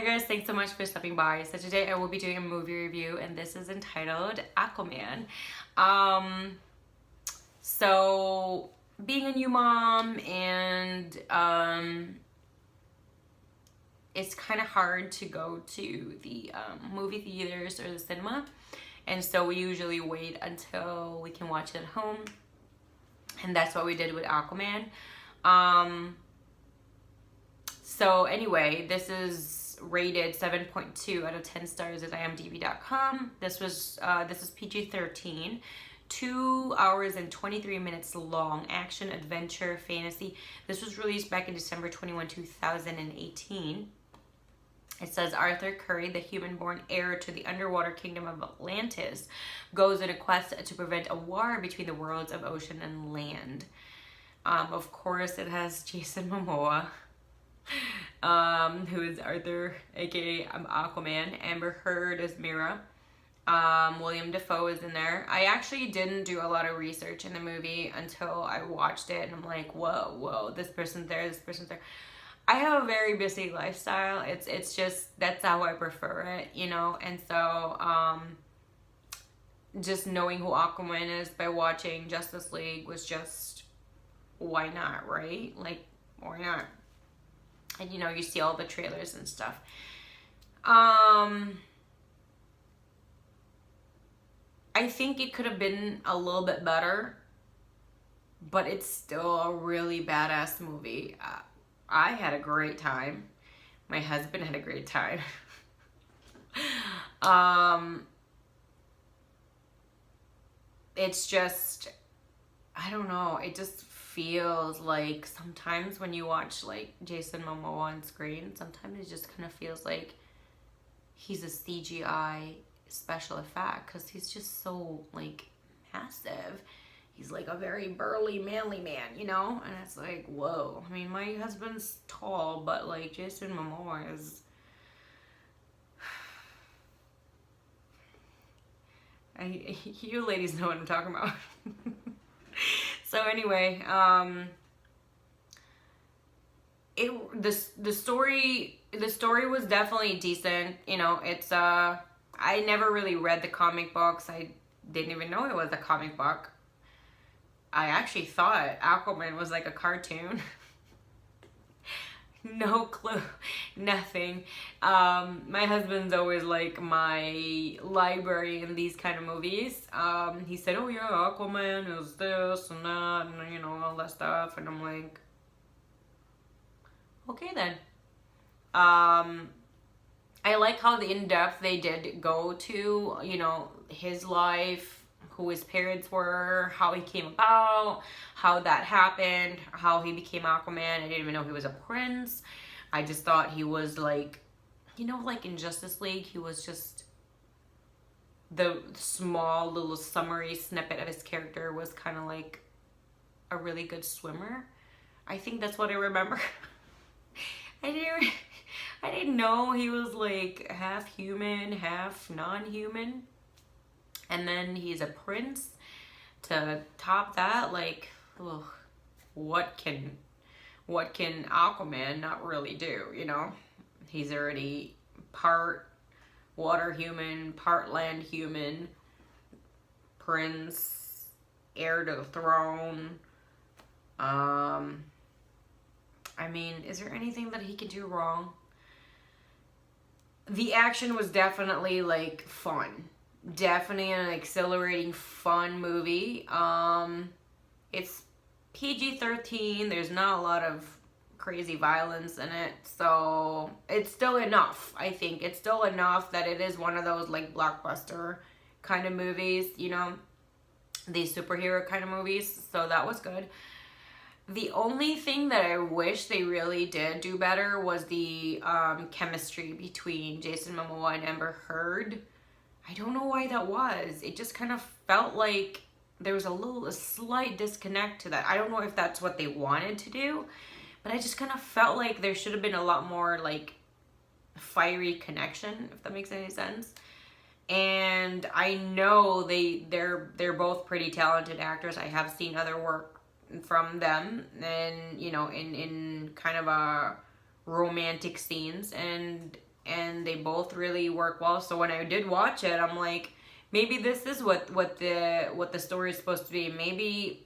Hi guys, thanks so much for stopping by. So today I will be doing a movie review and this is entitled Aquaman. So being a new mom and it's kind of hard to go to the movie theaters or the cinema. And so we usually wait until we can watch it at home. And that's what we did with Aquaman. So anyway, this is rated 7.2 out of 10 stars at imdb.com. This is PG-13, 2 hours and 23 minutes long, action, adventure, fantasy. This was released back in December 21, 2018. It says Arthur Curry, the human-born heir to the underwater kingdom of Atlantis, goes on a quest to prevent a war between the worlds of ocean and land. Of course, it has Jason Momoa, who is Arthur, aka Aquaman. Amber Heard is Mira. William Dafoe is in there. I actually didn't do a lot of research in the movie until I watched it, and I'm like, whoa, this person's there, this person's there. I have a very busy lifestyle. It's just, that's how I prefer it, you know? And so, just knowing who Aquaman is by watching Justice League was just, why not, right? Like, why not? And you know, you see all the trailers and stuff. I think it could have been a little bit better, but it's still a really badass movie. I had a great time. My husband had a great time. It's just, I don't know, it just feels like sometimes when you watch like Jason Momoa on screen, sometimes it just kind of feels like he's a CGI special effect because he's just so like massive. He's like a very burly, manly man, you know? And it's like, whoa. I mean, my husband's tall, but like Jason Momoa is... you ladies know what I'm talking about. So anyway, the story was definitely decent. You know, it's I never really read the comic books. I didn't even know it was a comic book. I actually thought Aquaman was like a cartoon. No clue, nothing. My husband's always like my library in these kind of movies. He said, oh yeah, Aquaman is this and that and you know, all that stuff. And I'm like, okay then. I like how in-depth they did go to, you know, his life, who his parents were, how he came about, how that happened, how he became Aquaman. I didn't even know he was a prince. I just thought he was like, you know, like in Justice League, he was just the small little summary snippet of his character was kind of like a really good swimmer. I think that's what I remember. I didn't know he was like half human, half non-human. And then he's a prince. To top that, like, ugh, what can Aquaman not really do, you know? He's already part water human, part land human, prince, heir to the throne. I mean, is there anything that he could do wrong? The action was definitely like fun. Definitely an exhilarating, fun movie. It's PG-13. There's not a lot of crazy violence in it, so it's still enough. I think it's still enough that it is one of those like blockbuster kind of movies, you know, these superhero kind of movies. So that was good. The only thing that I wish they really did do better was the chemistry between Jason Momoa and Amber Heard. I don't know why that was. It just kind of felt like there was a slight disconnect to that. I don't know if that's what they wanted to do, but I just kind of felt like there should have been a lot more like fiery connection, if that makes any sense. And I know they're both pretty talented actors. I have seen other work from them, and you know, in kind of a romantic scenes, and and they both really work well. So when I did watch it, I'm like, maybe this is what the story is supposed to be. Maybe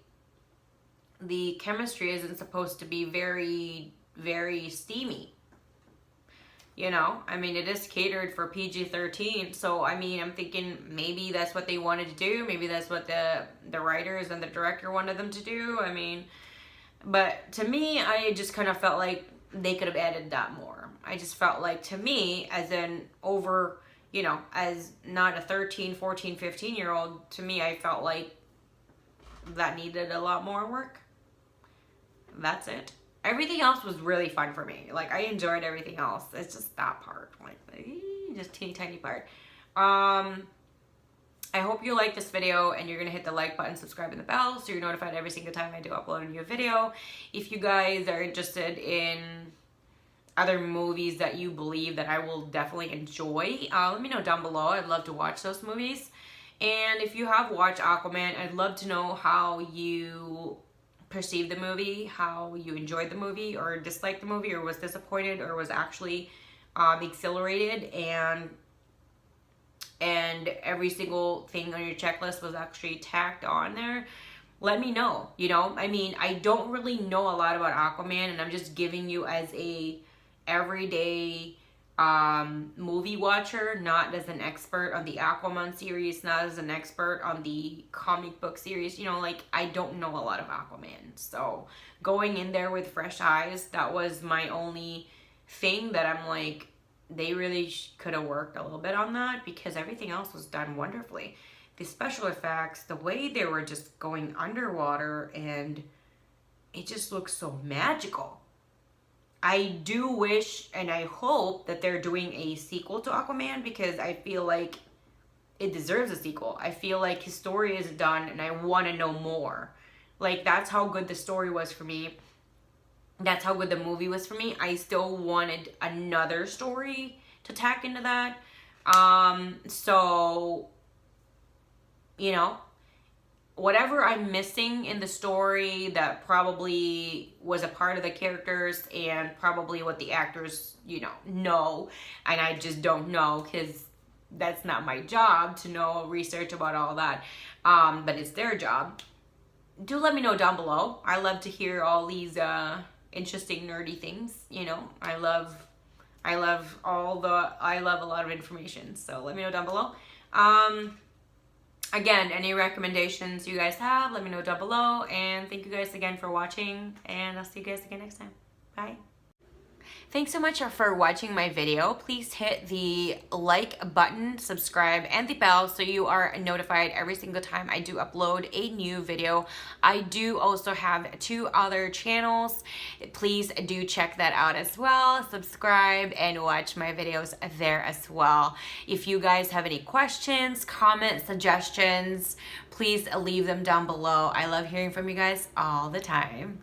the chemistry isn't supposed to be very, very steamy. You know, I mean, it is catered for PG-13, so I mean, I'm thinking maybe that's what they wanted to do. Maybe that's what the writers and the director wanted them to do. I mean, but to me, I just kind of felt like they could have added that more. I just felt like, to me, as an over, you know, as not a 13, 14, 15-year-old, to me, I felt like that needed a lot more work. That's it. Everything else was really fun for me. Like, I enjoyed everything else. It's just that part. Like, just teeny tiny part. I hope you like this video, and you're going to hit the like button, subscribe, and the bell so you're notified every single time I do upload a new video. If you guys are interested in other movies that you believe that I will definitely enjoy, let me know down below. I'd love to watch those movies. And if you have watched Aquaman, I'd love to know how you perceived the movie, how you enjoyed the movie or disliked the movie, or was disappointed, or was actually exhilarated, and every single thing on your checklist was actually tacked on there. Let me know. You know, I mean, I don't really know a lot about Aquaman, and I'm just giving you as a everyday movie watcher, not as an expert on the Aquaman series, not as an expert on the comic book series. You know, like, I don't know a lot of Aquaman. So going in there with fresh eyes, that was my only thing that I'm like, they really could have worked a little bit on that, because everything else was done wonderfully. The special effects, the way they were just going underwater, and it just looks so magical. I do wish and I hope that they're doing a sequel to Aquaman, because I feel like it deserves a sequel. I feel like his story is done and I want to know more. Like, that's how good the story was for me. That's how good the movie was for me. I still wanted another story to tack into that. So, you know, whatever I'm missing in the story that probably was a part of the characters and probably what the actors, you know, and I just don't know, because that's not my job to know research about all that, but it's their job. Do let me know down below. I love to hear all these interesting nerdy things. You know, I love a lot of information, so let me know down below. Again, any recommendations you guys have, let me know down below. And thank you guys again for watching. And I'll see you guys again next time. Bye. Thanks so much for watching my video. Please hit the like button, subscribe, and the bell so you are notified every single time I do upload a new video. I do also have 2 other channels. Please do check that out as well. Subscribe and watch my videos there as well. If you guys have any questions, comments, suggestions, please leave them down below. I love hearing from you guys all the time.